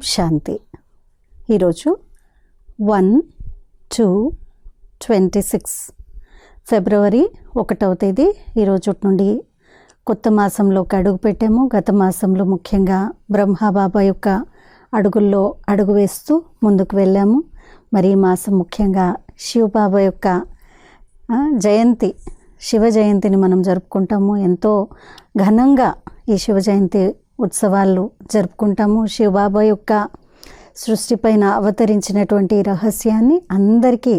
శాంతి. ఈరోజు 1/2/26 ఫిబ్రవరి 1వ తేదీ. ఈరోజు నుండి కొత్త మాసంలోకి అడుగు పెట్టాము. గత మాసంలో ముఖ్యంగా బ్రహ్మబాబా యొక్క అడుగుల్లో అడుగు వేస్తూ ముందుకు వెళ్ళాము. మరి ఈ మాసం ముఖ్యంగా శివబాబా యొక్క జయంతి, శివ జయంతిని మనం జరుపుకుంటాము. ఎంతో ఘనంగా ఈ శివ జయంతి ఉత్సవాలు జరుపుకుంటాము. శివబాబా యొక్క సృష్టిపైన అవతరించినటువంటి రహస్యాన్ని అందరికీ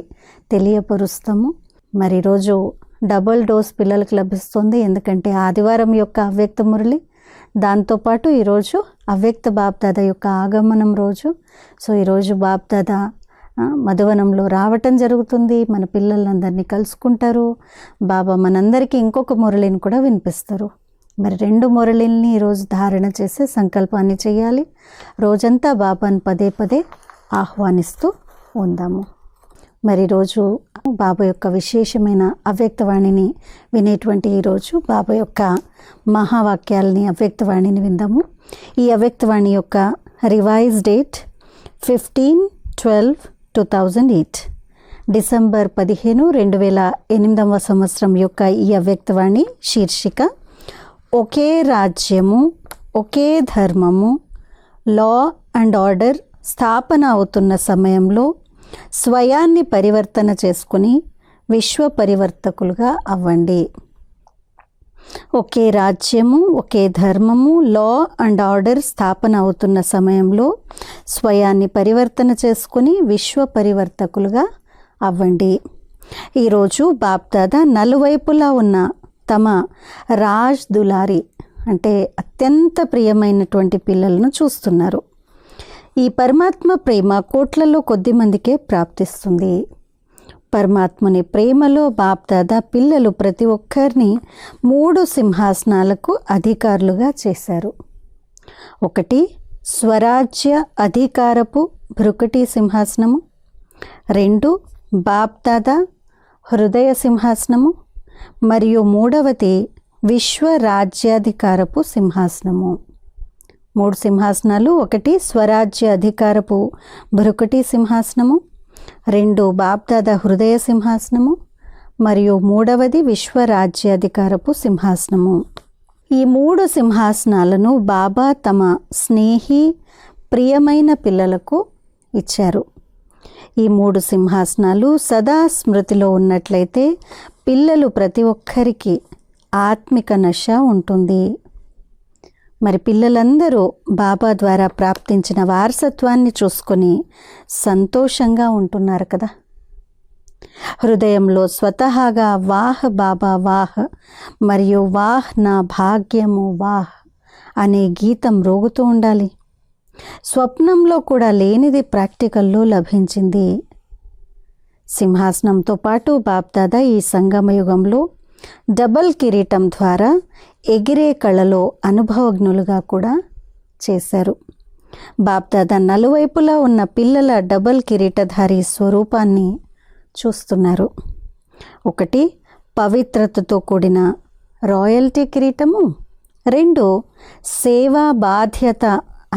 తెలియపరుస్తాము. మరి ఈరోజు డబుల్ డోస్ పిల్లలకు లభిస్తుంది. ఎందుకంటే ఆదివారం యొక్క అవ్యక్త మురళి, దాంతోపాటు ఈరోజు అవ్యక్త బాప్దాదా యొక్క ఆగమనం రోజు. సో ఈరోజు బాప్దాదా మధువనంలో రావటం జరుగుతుంది. మన పిల్లలందరినీ కలుసుకుంటారు. బాబా మనందరికీ ఇంకొక మురళిని కూడా వినిపిస్తారు. మరి 2 మురళిని ఈరోజు ధారణ చేసే సంకల్పాన్ని చేయాలి. రోజంతా బాబాను పదే పదే ఆహ్వానిస్తూ ఉందాము. మరి ఈరోజు బాబా యొక్క విశేషమైన అవ్యక్తవాణిని వినేటువంటి ఈరోజు బాబా యొక్క మహావాక్యాలని, అవ్యక్తవాణిని విందాము. ఈ అవ్యక్తవాణి యొక్క రివైజ్ డేట్ 15/12/2008, డిసెంబర్ 15, 2008వ సంవత్సరం యొక్క ఈ అవ్యక్తవాణి శీర్షిక ఒకే రాజ్యము, ఒకే ధర్మము, లా అండ్ ఆర్డర్ స్థాపన అవుతున్న సమయంలో స్వయాన్ని పరివర్తన చేసుకుని విశ్వ పరివర్తకులుగా అవ్వండి. ఒకే రాజ్యము, ఒకే ధర్మము, లా అండ్ ఆర్డర్ స్థాపన అవుతున్న సమయంలో స్వయాన్ని పరివర్తన చేసుకుని విశ్వ పరివర్తకులుగా అవ్వండి. ఈరోజు బాప్దాదా నలువైపులా ఉన్న తమ రాజ్ దులారి అంటే అత్యంత ప్రియమైనటువంటి పిల్లలను చూస్తున్నారు. ఈ పరమాత్మ ప్రేమ కోట్లలో కొద్ది మందికే ప్రాప్తిస్తుంది. పరమాత్మని ప్రేమలో బాప్దాదా పిల్లలు ప్రతి ఒక్కరిని 3 సింహాసనాలకు అధికారులుగా చేశారు. 1 స్వరాజ్య అధికారపు భృకుటి సింహాసనము, 2 బాప్దాదా హృదయ సింహాసనము, మరియు 3వది విశ్వ రాజ్యాధికారపు సింహాసనము. 3 సింహాసనాలు. 1 స్వరాజ్య అధికారపు భృకుటి సింహాసనము, 2 బాప్దాదా హృదయ సింహాసనము, మరియు 3వది విశ్వ రాజ్యాధికారపు సింహాసనము. ఈ 3 సింహాసనాలను బాబా తమ స్నేహి ప్రియమైన పిల్లలకు ఇచ్చారు. ఈ 3 సింహాసనాలు సదా స్మృతిలో ఉన్నట్లయితే పిల్లలు ప్రతి ఒక్కరికి ఆత్మిక నశ ఉంటుంది. మరి పిల్లలందరూ బాబా ద్వారా ప్రాప్తించిన వారసత్వాన్ని చూసుకొని సంతోషంగా ఉంటున్నారు కదా. హృదయంలో స్వతహాగా వాహ్ బాబా వాహ్ మరియు వాహ్ నా భాగ్యము వాహ్ అనే గీతం రోగుతూ ఉండాలి. స్వప్నంలో కూడా లేనిది ప్రాక్టికల్లో లభించింది. సింహాసనంతో పాటు బాప్దాదా ఈ సంగమయుగంలో డబల్ కిరీటం ద్వారా ఎగిరే కళలో అనుభవజ్ఞులుగా కూడా చేశారు. బాప్దాదా నలువైపులా ఉన్న పిల్లల డబల్ కిరీటధారి స్వరూపాన్ని చూస్తున్నారు. 1 పవిత్రతతో కూడిన రాయల్టీ కిరీటము, 2 సేవా బాధ్యత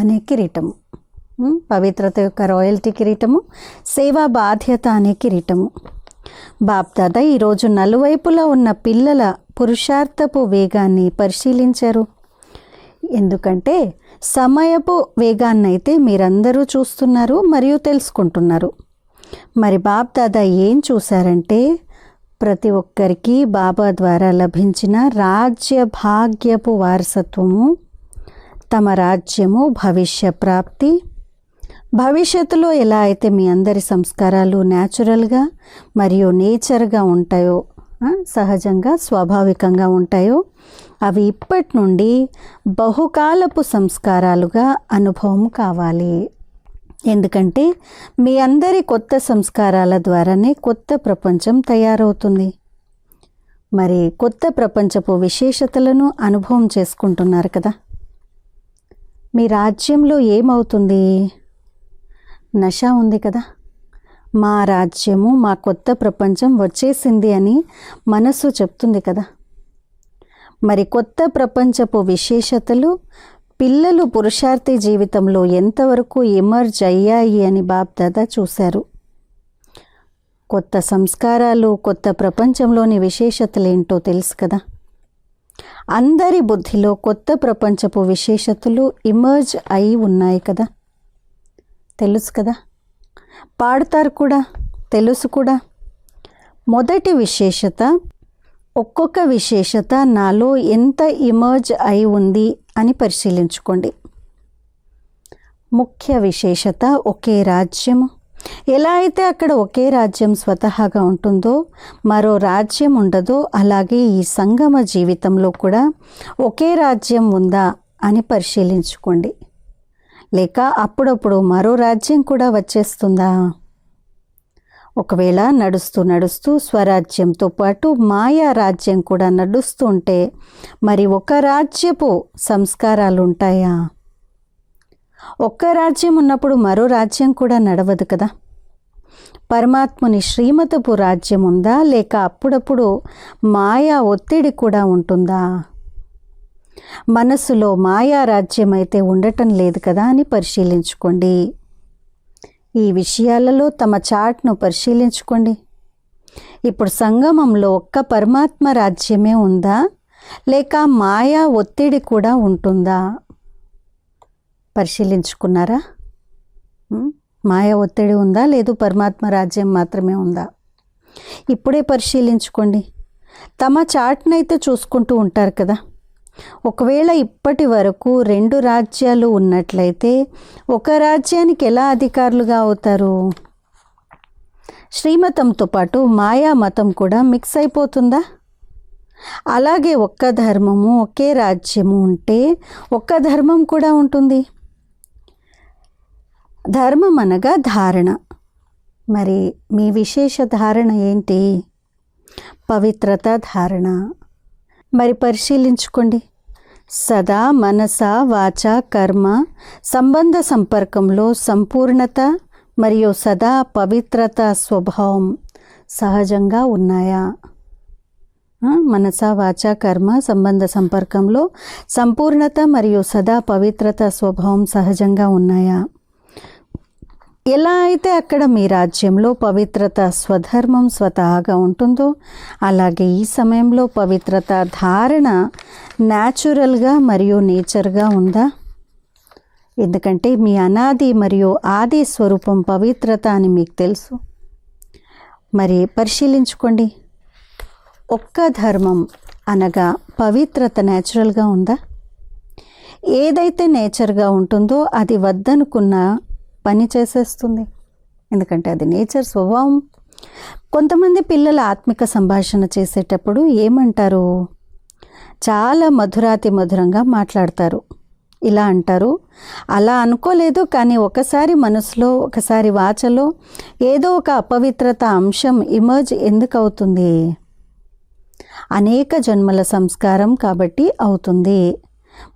అనే కిరీటము. పవిత్రత యొక్క రాయల్టీ కిరీటము, సేవా బాధ్యత అనే కిరీటము. బాప్దాదా ఈరోజు నలువైపులా ఉన్న పిల్లల పురుషార్థపు వేగాన్ని పరిశీలించారు. ఎందుకంటే సమయపు వేగాన్నైతే మీరందరూ చూస్తున్నారు మరియు తెలుసుకుంటున్నారు. మరి బాప్దాదా ఏం చూశారంటే ప్రతి ఒక్కరికి బాబా ద్వారా లభించిన రాజ్య భాగ్యపు వారసత్వము, తమ రాజ్యము, భవిష్య ప్రాప్తి. భవిష్యత్తులో ఎలా అయితే మీ అందరి సంస్కారాలు న్యాచురల్గా మరియు నేచర్గా ఉంటాయో, సహజంగా స్వాభావికంగా ఉంటాయో, అవి ఇప్పటి నుండి బహుకాలపు సంస్కారాలుగా అనుభవం కావాలి. ఎందుకంటే మీ అందరి కొత్త సంస్కారాల ద్వారానే కొత్త ప్రపంచం తయారవుతుంది. మరి కొత్త ప్రపంచపు విశేషతలను అనుభవం చేసుకుంటున్నారు కదా. మీ రాజ్యంలో ఏమవుతుంది? నశ ఉంది కదా. మా రాజ్యము, మా కొత్త ప్రపంచం వచ్చేసింది అని మనసు చెప్తుంది కదా. మరి కొత్త ప్రపంచపు విశేషతలు పిల్లలు పురుషార్థి జీవితంలో ఎంతవరకు ఎమర్జ్ అయ్యాయి అని బాప్దాదా చూశారు. కొత్త సంస్కారాలు, కొత్త ప్రపంచంలోని విశేషతలేంటో తెలుసు కదా. అందరి బుద్ధిలో కొత్త ప్రపంచపు విశేషతలు ఇమర్జ్ అయి ఉన్నాయి కదా, తెలుసు కదా. పాడతారు కూడా, తెలుసు కూడా. మొదటి విశేషత, ఒక్కొక్క విశేషత నాలో ఎంత ఇమర్జ్ అయి ఉంది అని పరిశీలించుకోండి. ముఖ్య విశేషత ఒకే రాజ్యము. ఎలా అయితే అక్కడ ఒకే రాజ్యం స్వతహాగా ఉంటుందో మరో రాజ్యం ఉండదో, అలాగే ఈ సంగమ జీవితంలో కూడా ఒకే రాజ్యం ఉందా అని పరిశీలించుకోండి. లేక అప్పుడప్పుడు మరో రాజ్యం కూడా వచ్చేస్తుందా? ఒకవేళ నడుస్తూ నడుస్తూ స్వరాజ్యంతో పాటు మాయా రాజ్యం కూడా నడుస్తూ ఉంటే మరి ఒక రాజ్యపు సంస్కారాలు ఉంటాయా? ఒక్క రాజ్యం ఉన్నప్పుడు మరో రాజ్యం కూడా నడవదు కదా. పరమాత్ముని శ్రీమతపు రాజ్యం ఉందా, లేక అప్పుడప్పుడు మాయా ఒత్తిడి కూడా ఉంటుందా? మనసులో మాయా రాజ్యం అయితే ఉండటం లేదు కదా అని పరిశీలించుకోండి. ఈ విషయాలలో తమ చార్ట్ను పరిశీలించుకోండి. ఇప్పుడు సంగమంలో ఒక్క పరమాత్మ రాజ్యమే ఉందా, లేక మాయా ఒత్తిడి కూడా ఉంటుందా? పరిశీలించుకున్నారా? మాయా ఒత్తిడి ఉందా, లేదు పరమాత్మ రాజ్యం మాత్రమే ఉందా? ఇప్పుడే పరిశీలించుకోండి. తమ చాట్నైతే చూసుకుంటూ ఉంటారు కదా. ఒకవేళ ఇప్పటి వరకు 2 రాజ్యాలు ఉన్నట్లయితే ఒక రాజ్యానికి ఎలా అధికారులుగా అవుతారు? శ్రీమతంతో పాటు మాయా మతం కూడా మిక్స్ అయిపోతుందా? అలాగే ఒక్క ధర్మము, ఒకే రాజ్యము ఉంటే ఒక్క ధర్మం కూడా ఉంటుంది. ధర్మం అనగా ధారణ. మరి మీ విశేష ధారణ ఏంటి? పవిత్రత ధారణ. మరి పరిశీలించుకోండి. సదా మనస, వాచ, కర్మ సంబంధ సంపర్కంలో సంపూర్ణత మరియు సదా పవిత్రత స్వభావం సహజంగా ఉన్నాయా? మనస, వాచ, కర్మ సంబంధ సంపర్కంలో సంపూర్ణత మరియు సదా పవిత్రత స్వభావం సహజంగా ఉన్నాయా? ఎలా అయితే అక్కడ మీ రాజ్యంలో పవిత్రత స్వధర్మం స్వతహాగా ఉంటుందో, అలాగే ఈ సమయంలో పవిత్రత ధారణ న్యాచురల్గా మరియు నేచర్గా ఉందా? ఎందుకంటే మీ అనాది మరియు ఆది స్వరూపం పవిత్రత అని మీకు తెలుసు. మరి పరిశీలించుకోండి. ఒక్క ధర్మం అనగా పవిత్రత న్యాచురల్గా ఉందా? ఏదైతే నేచర్గా ఉంటుందో అది వద్దనుకున్న పని చేసేస్తుంది, ఎందుకంటే అది నేచర్ స్వభావం. కొంతమంది పిల్లల ఆత్మిక సంభాషణ చేసేటప్పుడు ఏమంటారు? చాలా మధురాతి మధురంగా మాట్లాడతారు. ఇలా అంటారు, అలా అనుకోలేదు, కానీ ఒకసారి మనసులో, ఒకసారి వాచలో ఏదో ఒక అపవిత్రత అంశం ఇమర్జ్ ఎందుకు అవుతుంది? అనేక జన్మల సంస్కారం కాబట్టి అవుతుంది.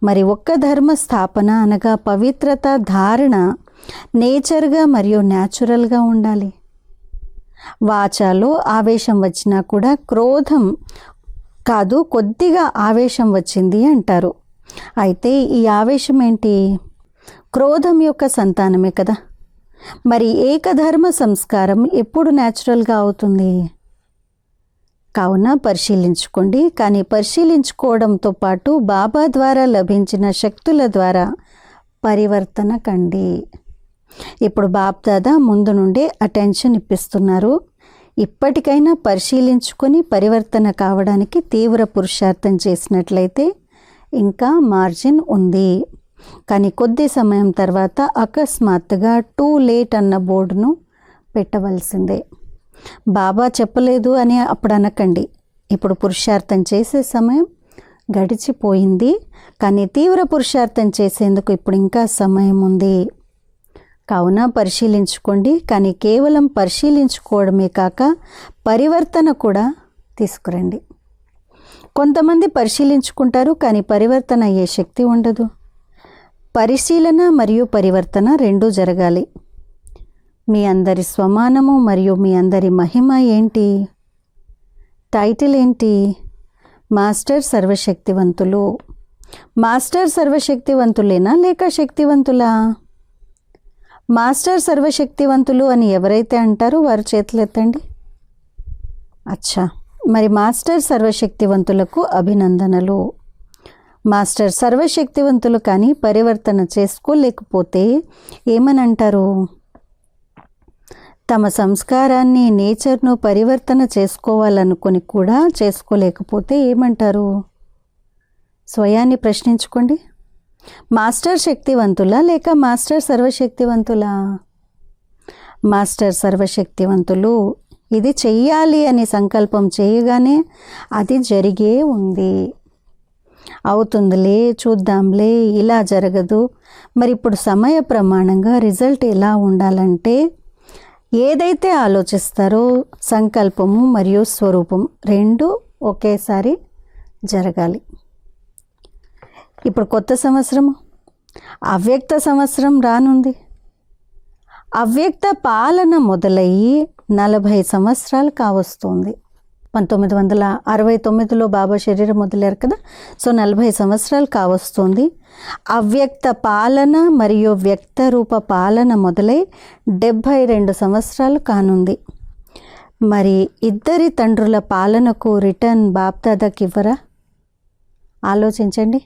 మరి ఒక్క ధర్మ స్థాపన అనగా పవిత్రత ధారణ నేచర్గా మరియు న్యాచురల్గా ఉండాలి. వాచాలో ఆవేశం వచ్చినా కూడా క్రోధం కాదు, కొద్దిగా ఆవేశం వచ్చింది అంటారు. అయితే ఈ ఆవేశం ఏంటి? క్రోధం యొక్క సంతానమే కదా. మరి ఏకధర్మ సంస్కారం ఎప్పుడు న్యాచురల్గా అవుతుంది? కావున పరిశీలించుకోండి. కానీ పరిశీలించుకోవడంతో పాటు బాబా ద్వారా లభించిన శక్తుల ద్వారా పరివర్తన కండి. ఇప్పుడు బాప్దాదా ముందు నుండే అటెన్షన్ ఇప్పిస్తున్నారు. ఇప్పటికైనా పరిశీలించుకొని పరివర్తన కావడానికి తీవ్ర పురుషార్థం చేసినట్లయితే ఇంకా మార్జిన్ ఉంది. కానీ కొద్ది సమయం తర్వాత అకస్మాత్తుగా టూ లేట్ అన్న బోర్డును పెట్టవలసిందే. బాబా చెప్పలేదు అని అప్పుడు అనకండి. ఇప్పుడు పురుషార్థం చేసే సమయం గడిచిపోయింది, కానీ తీవ్ర పురుషార్థం చేసేందుకు ఇప్పుడు ఇంకా సమయం ఉంది. కావున పరిశీలించుకోండి. కానీ కేవలం పరిశీలించుకోవడమే కాక పరివర్తన కూడా తీసుకురండి. కొంతమంది పరిశీలించుకుంటారు, కానీ పరివర్తన అయ్యే శక్తి ఉండదు. పరిశీలన మరియు పరివర్తన రెండూ జరగాలి. మీ అందరి స్వమానము మరియు మీ అందరి మహిమ ఏంటి? టైటిల్ ఏంటి? మాస్టర్ సర్వశక్తివంతులు. మాస్టర్ సర్వశక్తివంతులేనా లేక శక్తివంతులా? మాస్టర్ సర్వశక్తివంతులు అని ఎవరైతే అంటారో వారు చేతులు ఎత్తండి. అచ్చా, మరి మాస్టర్ సర్వశక్తివంతులకు అభినందనలు. మాస్టర్ సర్వశక్తివంతులు కానీ పరివర్తన చేసుకోలేకపోతే ఏమని అంటారు? తమ సంస్కారాన్ని, నేచర్ను పరివర్తన చేసుకోవాలనుకొని కూడా చేసుకోలేకపోతే ఏమంటారు? స్వయాన్ని ప్రశ్నించుకోండి. మాస్టర్ శక్తివంతులా లేక మాస్టర్ సర్వశక్తివంతులా? మాస్టర్ సర్వశక్తివంతులు. ఇది చెయ్యాలి అని సంకల్పం చేయగానే అది జరిగే ఉంది. అవుతుందిలే, చూద్దాంలే, ఇలా జరగదు. మరి ఇప్పుడు సమయ ప్రమాణంగా రిజల్ట్ ఎలా ఉండాలంటే ఏదైతే ఆలోచిస్తారో సంకల్పము మరియు స్వరూపం రెండు ఒకేసారి జరగాలి. ఇప్పుడు కొత్త సంవత్సరము, అవ్యక్త సంవత్సరం రానుంది. అవ్యక్త పాలన మొదలయ్యి 40 సంవత్సరాలు కావస్తుంది. 1969లో బాబా శరీరం మొదలారు కదా. సో 40 సంవత్సరాలు కావస్తుంది. అవ్యక్త పాలన మరియు వ్యక్త రూప పాలన మొదలై 72 సంవత్సరాలు కానుంది. మరి ఇద్దరి తండ్రుల పాలనకు రిటర్న్ బాప్దాదాకి ఇవ్వరా? ఆలోచించండి.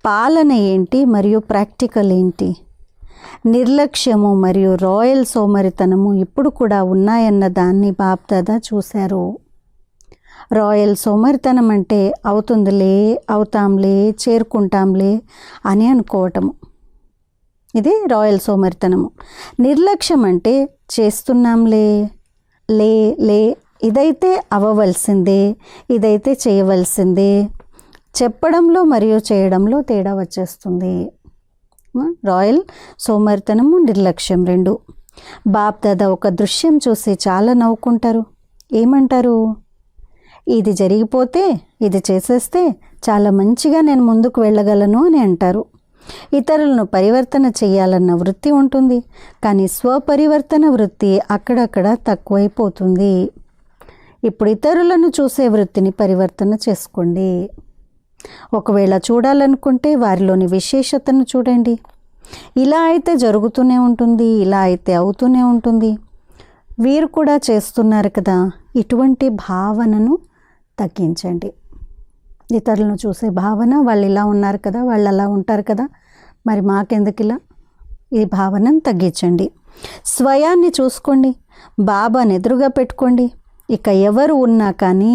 పాలన ఏంటి మరియు ప్రాక్టికల్ ఏంటి? నిర్లక్ష్యము మరియు రాయల్ సోమరితనము ఇప్పుడు కూడా ఉన్నాయన్న దాన్ని బాప్దాదా చూశారు. రాయల్ సోమరితనం అంటే అవుతుందిలే, అవుతాంలే, చేరుకుంటాంలే అని అనుకోవటము. ఇది రాయల్ సోమరితనము. నిర్లక్ష్యం అంటే చేస్తున్నాంలే, లే లే, ఇదైతే అవ్వవలసిందే, ఇదైతే చేయవలసిందే. చెప్పడంలో మరియు చేయడంలో తేడా వచ్చేస్తుంది. రాయల్ సోమరితనము, నిర్లక్ష్యం రెండు. బాప్దాదా ఒక దృశ్యం చూసి చాలా నవ్వుకుంటారు. ఏమంటారు? ఇది జరిగిపోతే, ఇది చేసేస్తే చాలా మంచిగా నేను ముందుకు వెళ్ళగలను అని అంటారు. ఇతరులను పరివర్తన చేయాలన్న వృత్తి ఉంటుంది, కానీ స్వపరివర్తన వృత్తి అక్కడక్కడ తక్కువైపోతుంది. ఇప్పుడు ఇతరులను చూసే వృత్తిని పరివర్తన చేసుకోండి. ఒకవేళ చూడాలనుకుంటే వారిలోని విశేషతను చూడండి. ఇలా అయితే జరుగుతూనే ఉంటుంది, ఇలా అయితే అవుతూనే ఉంటుంది. వీరు కూడా చేస్తున్నారు కదా. ఇటువంటి భావనను తగ్గించండి. ఇతరులను చూసే భావన, వాళ్ళు ఇలా ఉన్నారు కదా, వాళ్ళు అలా ఉంటారు కదా, మరి మాకెందుకు ఇలా, ఈ భావనను తగ్గించండి. స్వయాన్ని చూసుకోండి. బాబాని ఎదురుగా పెట్టుకోండి. ఇక ఎవరు ఉన్నా కానీ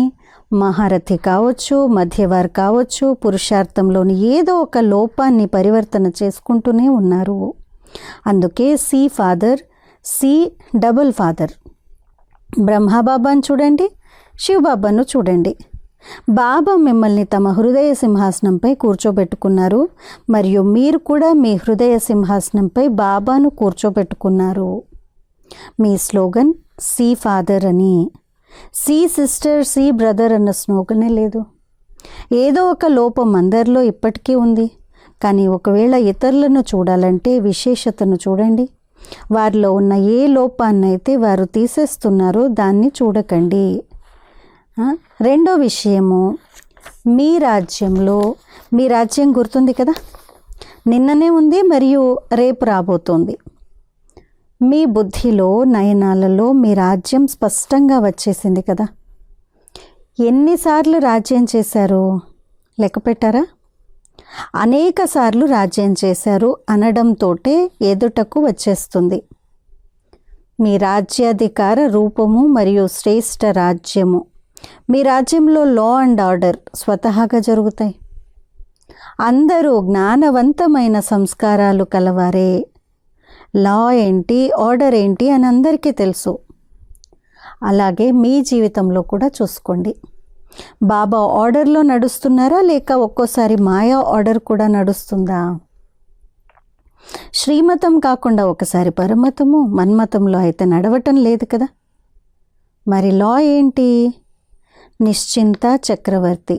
మహారథి కావచ్చు, మధ్యవారు కావచ్చు, పురుషార్థంలోని ఏదో ఒక లోపాన్ని పరివర్తన చేసుకుంటూనే ఉన్నారు. అందుకే see father, see double father. బ్రహ్మబాబాను చూడండి, శివబాబాను చూడండి. బాబా మిమ్మల్ని తమ హృదయ సింహాసనంపై కూర్చోబెట్టుకున్నారు మరియు మీరు కూడా మీ హృదయ సింహాసనంపై బాబాను కూర్చోబెట్టుకున్నారు. మీ స్లోగన్ సి ఫాదర్ అని. సి సిస్టర్, సి బ్రదర్ అన్న స్లోగనే లేదు. ఏదో ఒక లోపం అందరిలో ఇప్పటికీ ఉంది. కానీ ఒకవేళ ఇతరులను చూడాలంటే విశేషతను చూడండి. వారిలో ఉన్న ఏ లోపాన్నైతే వారు తీసేస్తున్నారో దాన్ని చూడకండి. రెండో విషయము, మీ రాజ్యంలో, మీ రాజ్యం గుర్తుంది కదా, నిన్ననే ఉంది మరియు రేపు రాబోతోంది. మీ బుద్ధిలో, నయనాలలో మీ రాజ్యం స్పష్టంగా వచ్చేసింది కదా. ఎన్నిసార్లు రాజ్యం చేశారు లెక్క పెట్టారా? అనేక సార్లు రాజ్యం చేశారు అనడంతో ఎదుటకు వచ్చేస్తుంది. మీ రాజ్యాధికార రూపము మరియు శ్రేష్ఠ రాజ్యము. మీ రాజ్యంలో లా అండ్ ఆర్డర్ స్వతహాగా జరుగుతాయి. అందరూ జ్ఞానవంతమైన సంస్కారాలు కలవారే. లా ఏంటి, ఆర్డర్ ఏంటి అని అందరికీ తెలుసు. అలాగే మీ జీవితంలో కూడా చూసుకోండి. బాబా ఆర్డర్లో నడుస్తున్నారా లేక ఒక్కోసారి మాయా ఆర్డర్ కూడా నడుస్తుందా? శ్రీమతం కాకుండా ఒకసారి పరమతము, మన్మతంలో అయితే నడవటం లేదు కదా. మరి లా ఏంటి? నిశ్చింత చక్రవర్తి.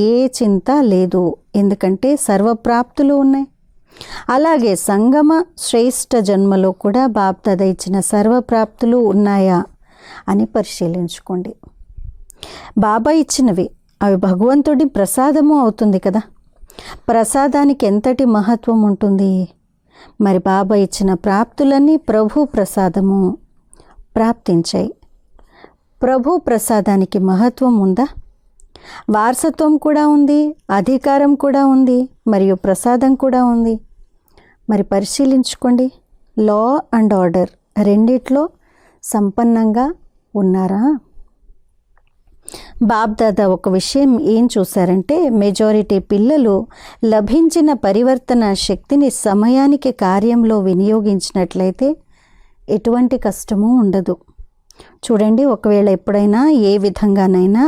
ఏ చింత లేదు, ఎందుకంటే సర్వప్రాప్తులు ఉన్నాయి. అలాగే సంగమ శ్రేష్ఠ జన్మలో కూడా బాప్దాదా ఇచ్చిన సర్వప్రాప్తులు ఉన్నాయా అని పరిశీలించుకోండి. బాబా ఇచ్చినవి అవి భగవంతుడి ప్రసాదము అవుతుంది కదా. ప్రసాదానికి ఎంతటి మహత్వం ఉంటుంది. మరి బాబా ఇచ్చిన ప్రాప్తులన్నీ ప్రభు ప్రసాదము ప్రాప్తించాయి. ప్రభు ప్రసాదానికి మహత్వం ఉందా? వారసత్వం కూడా ఉంది, అధికారం కూడా ఉంది, మరియు ప్రసాదం కూడా ఉంది. మరి పరిశీలించుకోండి, లా అండ్ ఆర్డర్ రెండిట్లో సంపన్నంగా ఉన్నారా? బాబ్దాదా ఒక విషయం ఏం చూశారంటే, మెజారిటీ పిల్లలు లభించిన పరివర్తన శక్తిని సమయానికి కార్యంలో వినియోగించినట్లయితే ఎటువంటి కష్టమూ ఉండదు. చూడండి, ఒకవేళ ఎప్పుడైనా ఏ విధంగానైనా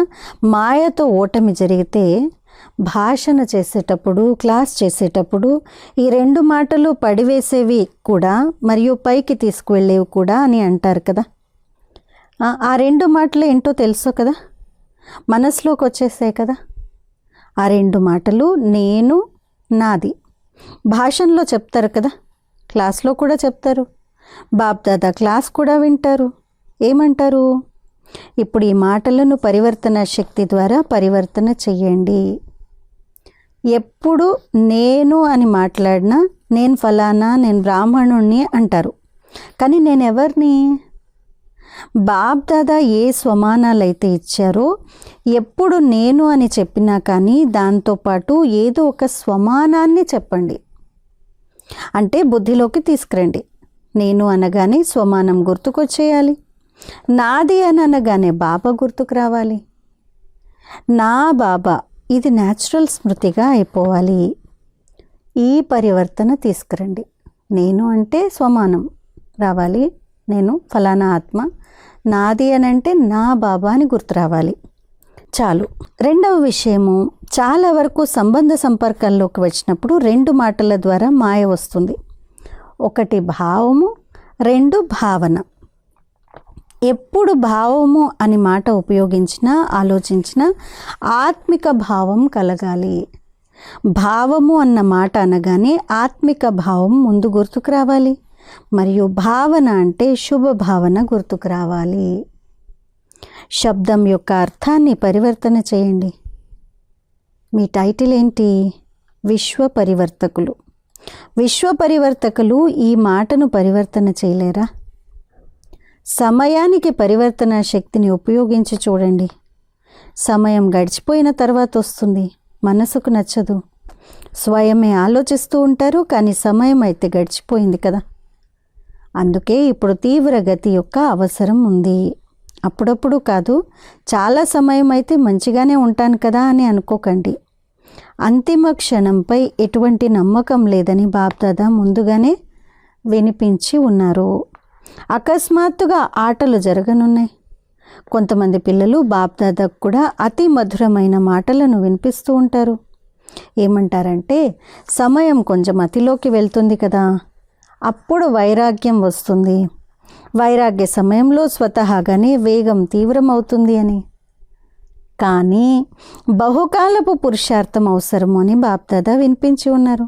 మాయతో ఓటమి జరిగితే భాషణ చేసేటప్పుడు, క్లాస్ చేసేటప్పుడు ఈ 2 మాటలు పడివేసేవి కూడా మరియు పైకి తీసుకువెళ్ళేవి కూడా అని అంటారు కదా. ఆ 2 మాటలు ఏంటో తెలుసు కదా, మనసులోకి వచ్చేసాయి కదా. ఆ 2 మాటలు నేను, నాది. భాషణలో చెప్తారు కదా, క్లాస్లో కూడా చెప్తారు, బాబ్దాదా క్లాస్ కూడా వింటారు. ఏమంటారు? ఇప్పుడు ఈ మాటలను పరివర్తన శక్తి ద్వారా పరివర్తన చెయ్యండి. ఎప్పుడు నేను అని మాట్లాడినా నేను ఫలానా, నేను బ్రాహ్మణుణ్ణి అంటారు. కానీ నేను ఎవరిని? బాబ్దాదా ఏ స్వమానాలైతే ఇచ్చారో ఎప్పుడు నేను అని చెప్పినా కానీ దాంతోపాటు ఏదో ఒక స్వమానాన్ని చెప్పండి. అంటే బుద్ధిలోకి తీసుకురండి. నేను అనగానే స్వమానం గుర్తుకొచ్చేయాలి. నాది అని అనగానే బాబా గుర్తుకు రావాలి. నా బాబా, ఇది న్యాచురల్ స్మృతిగా అయిపోవాలి. ఈ పరివర్తన తీసుకురండి. నేను అంటే స్వమానం రావాలి. నేను ఫలానా ఆత్మ, నాది అని అంటే నా బాబా అని గుర్తు రావాలి. చాలు. రెండవ విషయము, చాలా వరకు సంబంధ సంపర్కంలోకి వచ్చినప్పుడు 2 మాటల ద్వారా మాయ వస్తుంది. 1 భావము, 2 భావన. ఎప్పుడు భావము అని మాట ఉపయోగించినా ఆలోచించినా ఆత్మిక భావం కలగాలి. భావము అన్న మాట అనగానే ఆత్మిక భావం ముందు గుర్తుకు రావాలి. మరియు భావన అంటే శుభ భావన గుర్తుకు రావాలి. శబ్దం యొక్క అర్థాన్ని పరివర్తన చేయండి. మీ టైటిల్ ఏంటి? విశ్వ పరివర్తకులు. విశ్వ పరివర్తకులు ఈ మాటను పరివర్తన చేయలేరా? సమయానికి పరివర్తన శక్తిని ఉపయోగించి చూడండి. సమయం గడిచిపోయిన తర్వాత వస్తుంది, మనసుకు నచ్చదు, స్వయమే ఆలోచిస్తూ ఉంటారు. కానీ సమయం అయితే గడిచిపోయింది కదా. అందుకే ఇప్పుడు తీవ్ర గతి యొక్క అవసరం ఉంది. అప్పుడప్పుడు కాదు, చాలా సమయం అయితే మంచిగానే ఉంటాను కదా అని అనుకోకండి. అంతిమ క్షణంపై ఎటువంటి నమ్మకం లేదని బాబ్దాదా ముందుగానే వినిపించి ఉన్నారు. అకస్మాత్తుగా ఆటలు జరగనున్నాయి. కొంతమంది పిల్లలు బాబ్దాదాకు కూడా అతి మధురమైన మాటలను వినిపిస్తూ ఉంటారు. ఏమంటారంటే, సమయం కొంచెం అతిలోకి వెళ్తుంది కదా, అప్పుడు వైరాగ్యం వస్తుంది. వైరాగ్య సమయంలో స్వతహాగానే వేగం తీవ్రమవుతుంది అని. కానీ బహుకాలపు పురుషార్థం అవసరము అని బాబ్దాదా వినిపించి ఉన్నారు.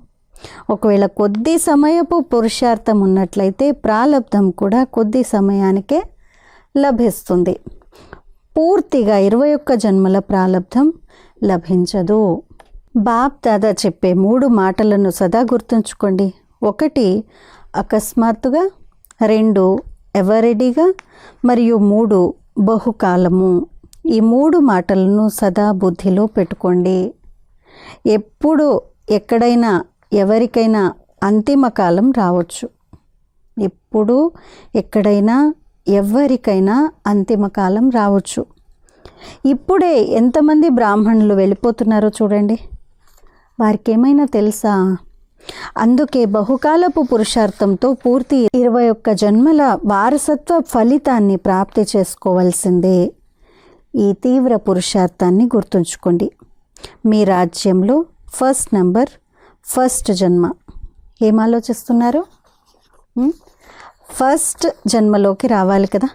ఒకవేళ కొద్ది సమయపు పురుషార్థం ఉన్నట్లయితే ప్రాలబ్ధం కూడా కొద్ది సమయానికే లభిస్తుంది. పూర్తిగా 21 జన్మల ప్రాలబ్ధం లభించదు. బాబ్దాదా చెప్పే 3 మాటలను సదా గుర్తుంచుకోండి. 1 అకస్మాత్తుగా, 2 ఎవరెడీగా, మరియు 3 బహుకాలము. ఈ 3 మాటలను సదా బుద్ధిలో పెట్టుకోండి. ఎప్పుడు ఎక్కడైనా ఎవరికైనా అంతిమ కాలం రావచ్చు. ఎప్పుడు ఎక్కడైనా ఎవరికైనా అంతిమ కాలం రావచ్చు. ఇప్పుడే ఎంతమంది బ్రాహ్మణులు వెళ్ళిపోతున్నారో చూడండి. వారికి ఏమైనా తెలుసా? అందుకే బహుకాలపు పురుషార్థంతో పూర్తి 21 జన్మల వారసత్వ ఫలితాన్ని ప్రాప్తి చేసుకోవాల్సిందే. ఈ తీవ్ర పురుషార్థాన్ని గుర్తుంచుకోండి. మీ రాజ్యంలో ఫస్ట్ నెంబర్, ఫస్ట్ జన్మ. ఏం ఆలోచిస్తున్నారు? ఫస్ట్ జన్మలోకి రావాలి కదా.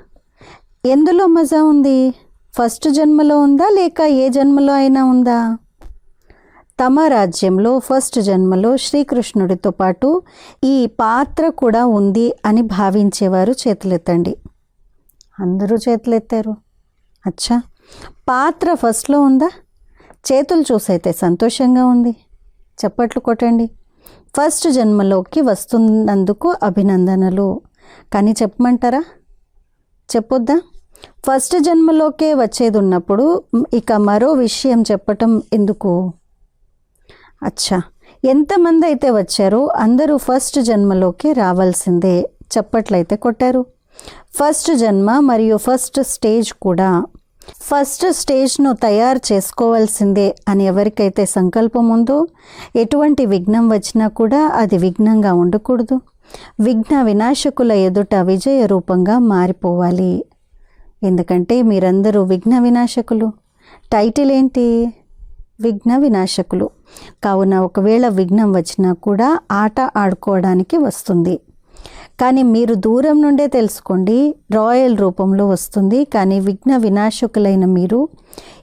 ఎందులో మజా ఉంది? ఫస్ట్ జన్మలో ఉందా లేక ఏ జన్మలో అయినా ఉందా? తమ రాజ్యంలో ఫస్ట్ జన్మలో శ్రీకృష్ణుడితో పాటు ఈ పాత్ర కూడా ఉంది అని భావించేవారు చేతులెత్తండి. అందరూ చేతులెత్తారు. పాత్ర ఫస్ట్లో ఉందా? చేతులు చూసైతే సంతోషంగా ఉంది. చప్పట్లు కొట్టండి. ఫస్ట్ జన్మలోకి వస్తున్నందుకు అభినందనలు. కానీ చెప్పమంటారా? చెప్పొద్దా? ఫస్ట్ జన్మలోకే వచ్చేది ఉన్నప్పుడు ఇక మరో విషయం చెప్పటం ఎందుకు? అచ్చా, ఎంతమంది అయితే వచ్చారో అందరూ ఫస్ట్ జన్మలోకి రావాల్సిందే. చప్పట్లయితే కొట్టారు. ఫస్ట్ జన్మ మరియు ఫస్ట్ స్టేజ్ కూడా. ఫస్ట్ స్టేజ్ను తయారు చేసుకోవాల్సిందే అని ఎవరికైతే సంకల్పం ఉందో, ఎటువంటి విఘ్నం వచ్చినా కూడా అది విఘ్నంగా ఉండకూడదు. విఘ్న వినాశకుల ఎదుట విజయ రూపంగా మారిపోవాలి. ఎందుకంటే మీరందరూ విఘ్న వినాశకులు. టైటిల్ ఏంటి? విఘ్న వినాశకులు. కావున ఒకవేళ విఘ్నం వచ్చినా కూడా ఆట ఆడుకోవడానికి వస్తుంది. కానీ మీరు దూరం నుండే తెలుసుకోండి, రాయల్ రూపంలో వస్తుంది. కానీ విఘ్న వినాశకులైన మీరు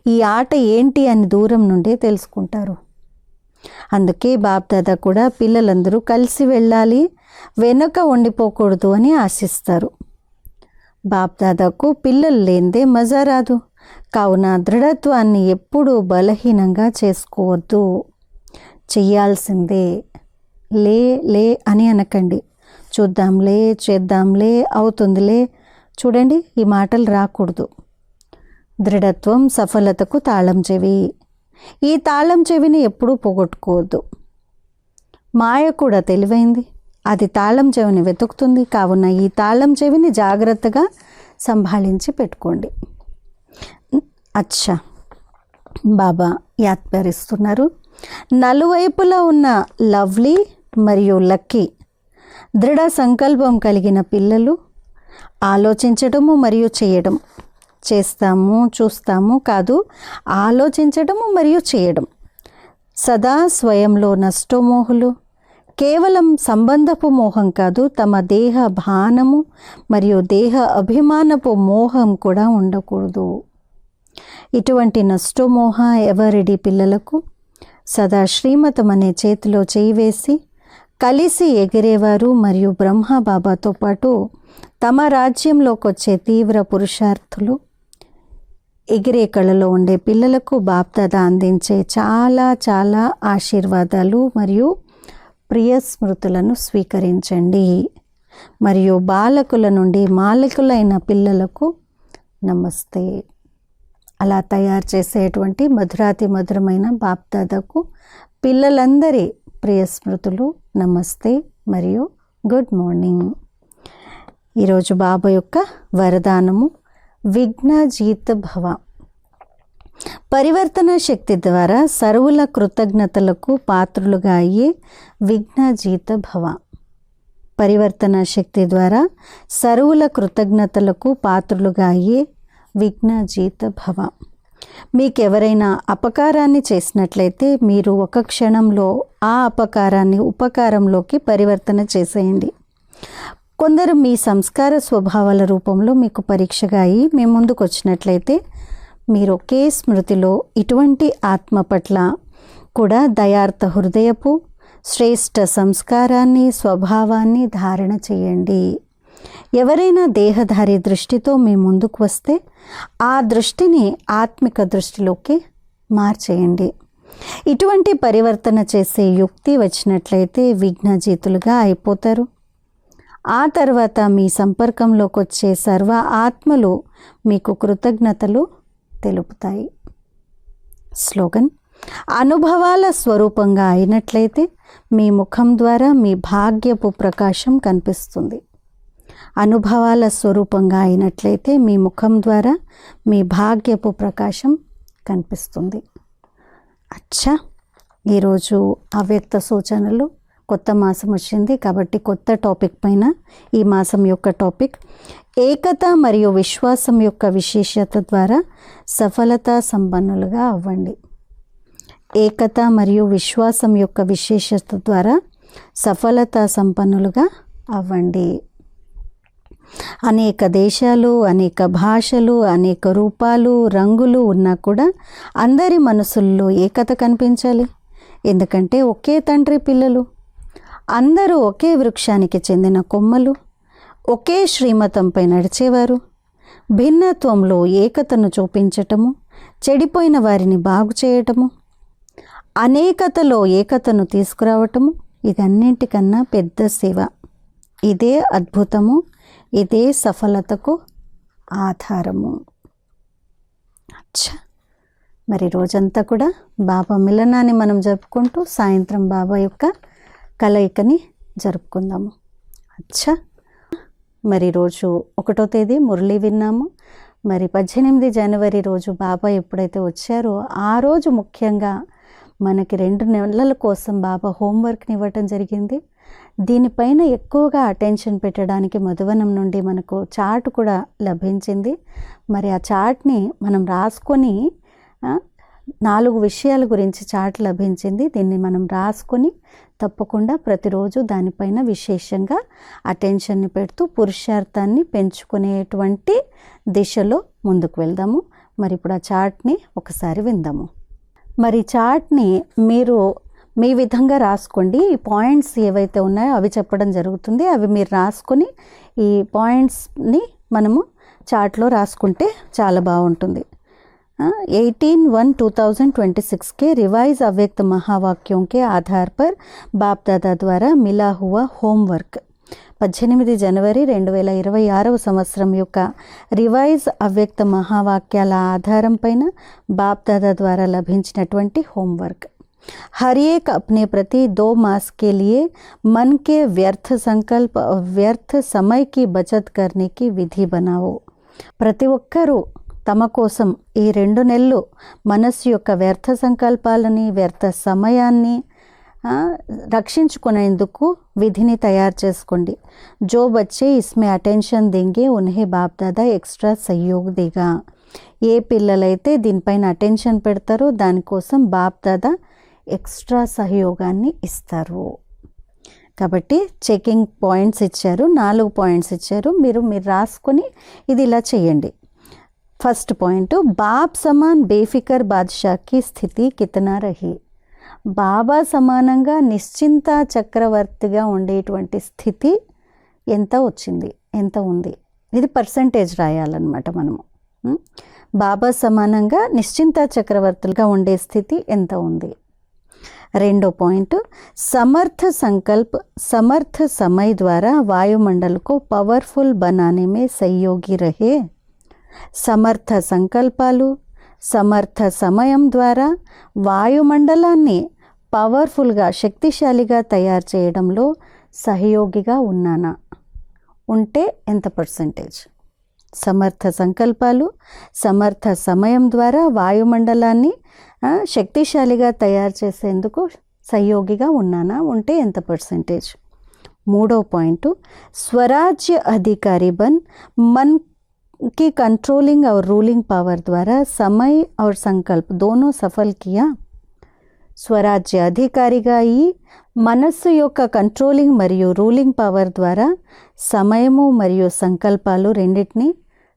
ఈ ఆట ఏంటి అని దూరం నుండే తెలుసుకుంటారు. అందుకే బాప్దాదా కూడా పిల్లలందరూ కలిసి వెళ్ళాలి, వెనుక ఉండిపోకూడదు అని ఆశిస్తారు. బాప్దాదాకు పిల్లలు లేనిదే మజా రాదు. కావున దృఢత్వాన్ని ఎప్పుడూ బలహీనంగా చేసుకోవద్దు. చెయ్యాల్సిందే. లే లే అని అనకండి. చూద్దాంలే, చేద్దాంలే, అవుతుందిలే. చూడండి, ఈ మాటలు రాకూడదు. దృఢత్వం సఫలతకు తాళం చెవి. ఈ తాళం చెవిని ఎప్పుడూ పోగొట్టుకోవద్దు. మాయ కూడా తెలివైంది, అది తాళం చెవిని వెతుకుతుంది. కావున ఈ తాళం చెవిని జాగ్రత్తగా సంభాళించి పెట్టుకోండి. అచ్చా, బాబా యాత్పరిస్తున్నారు. నలువైపులా ఉన్న లవ్లీ మరియు లక్కీ దృఢ సంకల్పం కలిగిన పిల్లలు ఆలోచించడము మరియు చేయడం. చేస్తాము, చూస్తాము కాదు, ఆలోచించడము మరియు చేయడం. సదా స్వయంలో నష్టమోహులు. కేవలం సంబంధపు మోహం కాదు, తమ దేహ భానము మరియు దేహ అభిమానపు మోహం కూడా ఉండకూడదు. ఇటువంటి నష్టమోహ ఎవరిడి పిల్లలకు సదా శ్రీమతం అనే చేతిలో చేయి వేసి కలిసి ఎగిరేవారు మరియు బ్రహ్మబాబాతో పాటు తమ రాజ్యంలోకి వచ్చే తీవ్ర పురుషార్థులు ఎగిరే కళలో ఉండే పిల్లలకు బాప్దాదా అందించే చాలా చాలా ఆశీర్వాదాలు మరియు ప్రియ స్మృతులను స్వీకరించండి. మరియు బాలకుల నుండి మాలకులైన పిల్లలకు నమస్తే. అలా తయారు చేసేటువంటి మధురాతి మధురమైన బాప్దాదాకు పిల్లలందరి ప్రియ స్మృతులు నమస్తే మరియు గుడ్ మార్నింగ్. ఈరోజు బాబా యొక్క వరదానము విఘ్నజీత భవ. పరివర్తన శక్తి ద్వారా సర్వుల కృతజ్ఞతలకు పాత్రులుగా అయ్యే విఘ్నజీత భవ. పరివర్తన శక్తి ద్వారా సర్వుల కృతజ్ఞతలకు పాత్రులుగా అయ్యే విఘ్నజీత భవ. మీకెవరైనా అపకారాన్ని చేసినట్లయితే మీరు ఒక క్షణంలో ఆ అపకారాన్ని ఉపకారంలోకి పరివర్తన చేసేయండి. కొందరు మీ సంస్కార స్వభావాల రూపంలో మీకు పరీక్షగా అయ్యి మీ ముందుకు వచ్చినట్లయితే మీరు ఒకే స్మృతిలో ఇటువంటి ఆత్మ పట్ల కూడా దయార్థ హృదయపు శ్రేష్ఠ సంస్కారాన్ని స్వభావాన్ని ధారణ చేయండి. ఎవరైనా దేహధారి దృష్టితో మీ ముందుకు వస్తే ఆ దృష్టిని ఆత్మిక దృష్టిలోకి మార్చేయండి. ఇటువంటి పరివర్తన చేసే యుక్తి వచ్చినట్లయితే విఘ్నజీతులుగా అయిపోతారు. ఆ తర్వాత మీ సంపర్కంలోకి వచ్చే సర్వ ఆత్మలు మీకు కృతజ్ఞతలు తెలుపుతాయి. స్లోగన్: అనుభవాల స్వరూపంగా అయినట్లయితే మీ ముఖం ద్వారా మీ భాగ్యపు ప్రకాశం కనిపిస్తుంది. అనుభవాల స్వరూపంగా అయినట్లయితే మీ ముఖం ద్వారా మీ భాగ్యపు ప్రకాశం కనిపిస్తుంది. అచ్చా, ఈరోజు అవ్యక్త సూచనలు. కొత్త మాసం వచ్చింది కాబట్టి కొత్త టాపిక్ పైన ఈ మాసం యొక్క టాపిక్ ఏకత మరియు విశ్వాసం యొక్క విశేషత ద్వారా సఫలతా సంపన్నులుగా అవ్వండి. ఏకత మరియు విశ్వాసం యొక్క విశేషత ద్వారా సఫలతా సంపన్నులుగా అవ్వండి. అనేక దేశాలు, అనేక భాషలు, అనేక రూపాలు, రంగులు ఉన్నా కూడా అందరి మనసుల్లో ఏకత కనిపించాలి. ఎందుకంటే ఒకే తండ్రి పిల్లలు, అందరూ ఒకే వృక్షానికి చెందిన కొమ్మలు, ఒకే శ్రీమతంపై నడిచేవారు. భిన్నత్వంలో ఏకతను చూపించటము, చెడిపోయిన వారిని బాగు చేయటము, అనేకతలో ఏకతను తీసుకురావటము ఇది అన్నింటికన్నా పెద్ద సేవ. ఇదే అద్భుతము, ఇదే సఫలతకు ఆధారము. అచ్చా, మరి రోజంతా కూడా బాబా మిలనాన్ని మనం జరుపుకుంటూ సాయంత్రం బాబా యొక్క కలయికని జరుపుకుందాము. అచ్చా, మరి రోజు 1వ తేదీ మురళి విన్నాము. మరి 18 జనవరి రోజు బాబా ఎప్పుడైతే వచ్చారో ఆ రోజు ముఖ్యంగా మనకి 2 నెలల కోసం బాబా హోంవర్క్ని ఇవ్వటం జరిగింది. దీనిపైన ఎక్కువగా అటెన్షన్ పెట్టడానికి మధువనం నుండి మనకు చార్ట్ కూడా లభించింది. మరి ఆ చార్ట్ని మనం రాసుకొని 4 విషయాల గురించి చార్ట్ లభించింది. దీన్ని మనం రాసుకొని తప్పకుండా ప్రతిరోజు దానిపైన విశేషంగా అటెన్షన్ని పెడుతూ పురుషార్థాన్ని పెంచుకునేటువంటి దిశలో ముందుకు వెళ్దాము. మరి ఇప్పుడు ఆ చార్ట్ని ఒకసారి విందాము. మరి చార్ట్ని మీరు మీ విధంగా రాసుకోండి. ఈ పాయింట్స్ ఏవైతే ఉన్నాయో అవి చెప్పడం జరుగుతుంది. అవి మీరు రాసుకొని ఈ పాయింట్స్ని మనము చార్ట్లో రాసుకుంటే చాలా బాగుంటుంది. 18/1/2026 के रिवाइज अव्यक्त महावाक्यों के आधार पर बाप दादा द्वारा मिला हुआ होमवर्क 18 జనవరి 2026 సంవత్సరం యొక్క రివైజ్ అవ్యక్త మహావాక్యాల ఆధారం పైన బాప్ దాదా ద్వారా లభించినటువంటి హోంవర్క్. हर एक अपने प्रति 2 मास के लिए मन के व्यर्थ संकल्प और व्यर्थ समय की बचत करने की विधि बनाओ. ప్రతి ఒక్కరూ తమ కోసం ఈ 2 నెలలు మనస్సు యొక్క వ్యర్థ సంకల్పాలని వ్యర్థ సమయాన్ని రక్షించుకునేందుకు విధిని తయారు చేసుకోండి. జో బచ్చే ఇస్మే అటెన్షన్ దేంగే ఉన్హే బాప్ దాదా ఎక్స్ట్రా సహయోగ్ దేగా. ఏ పిల్లలైతే దీనిపైన అటెన్షన్ పెడతారో దానికోసం బాప్ దాదా ఎక్స్ట్రా సహయోగాన్ని ఇస్తారు. కాబట్టి చెకింగ్ పాయింట్స్ ఇచ్చారు, 4 పాయింట్స్ ఇచ్చారు. మీరు రాసుకొని ఇది ఇలా చేయండి. ఫస్ట్ పాయింట్, బాప్ సమాన్ బేఫికర్ బాద్షాకి స్థితి కితనా రహి. బాబా సమానంగా నిశ్చింత చక్రవర్తిగా ఉండేటువంటి స్థితి ఎంత వచ్చింది, ఎంత ఉంది, ఇది పర్సంటేజ్ రాయాలన్నమాట మనము. బాబా సమానంగా నిశ్చింత చక్రవర్తులుగా ఉండే స్థితి ఎంత ఉంది. రెండో పాయింట్, సమర్థ సంకల్ప్ సమర్థ समय द्वारा वायुमंडल को పవర్ఫుల్ बनाने में सहयोगी रहे. సమర్థ సంకల్పాలు సమర్థ సమయం ద్వారా వాయుమండలాన్ని పవర్ఫుల్గా శక్తిశాలిగా తయారు చేయడంలో సహయోగిగా ఉన్నానా, ఉంటే ఎంత పర్సంటేజ్. సమర్థ సంకల్పాలు సమర్థ సమయం ద్వారా వాయుమండలాన్ని శక్తిశాలిగా తయారు చేసేందుకు సహయోగిగా ఉన్నానా, ఉంటే ఎంత పర్సంటేజ్. మూడో పాయింట్, స్వరాజ్య అధికారి బన్ मन की कंट्रोलिंग और रूलिंग पावर द्वारा समय और संकल्प दोनों सफल किया. స్వరాజ్య అధికారిగా ఈ మనస్సు యొక్క కంట్రోలింగ్ మరియు రూలింగ్ పవర్ ద్వారా సమయము మరియు సంకల్పాలు రెండింటినీ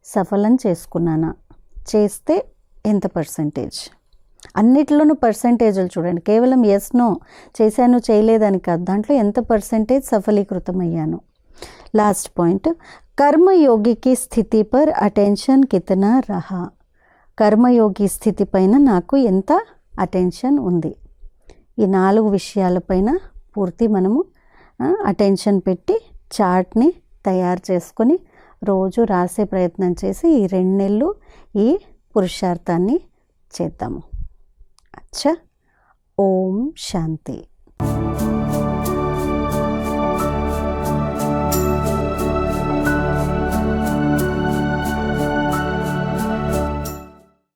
సఫలం చేసుకున్నానా, చేస్తే ఎంత పర్సంటేజ్. అన్నిట్లోనూ పర్సంటేజ్లు చూడండి, కేవలం ఎస్ నో చేశాను చేయలేదని కాదు, దాంట్లో ఎంత పర్సంటేజ్ సఫలీకృతమయ్యాను. లాస్ట్ పాయింట్, కర్మయోగికి స్థితి పర్ అటెన్షన్ కితనా రహా. కర్మయోగి స్థితి పైన నాకు ఎంత అటెన్షన్ ఉంది. ఈ 4 విషయాలపైన పూర్తి మనము అటెన్షన్ పెట్టి చార్ట్ని తయారు చేసుకొని రోజు రాసే ప్రయత్నం చేసి ఈ 2 నెలలు ఈ పురుషార్థాన్ని చేద్దాము. అచ్చా, ఓం శాంతి.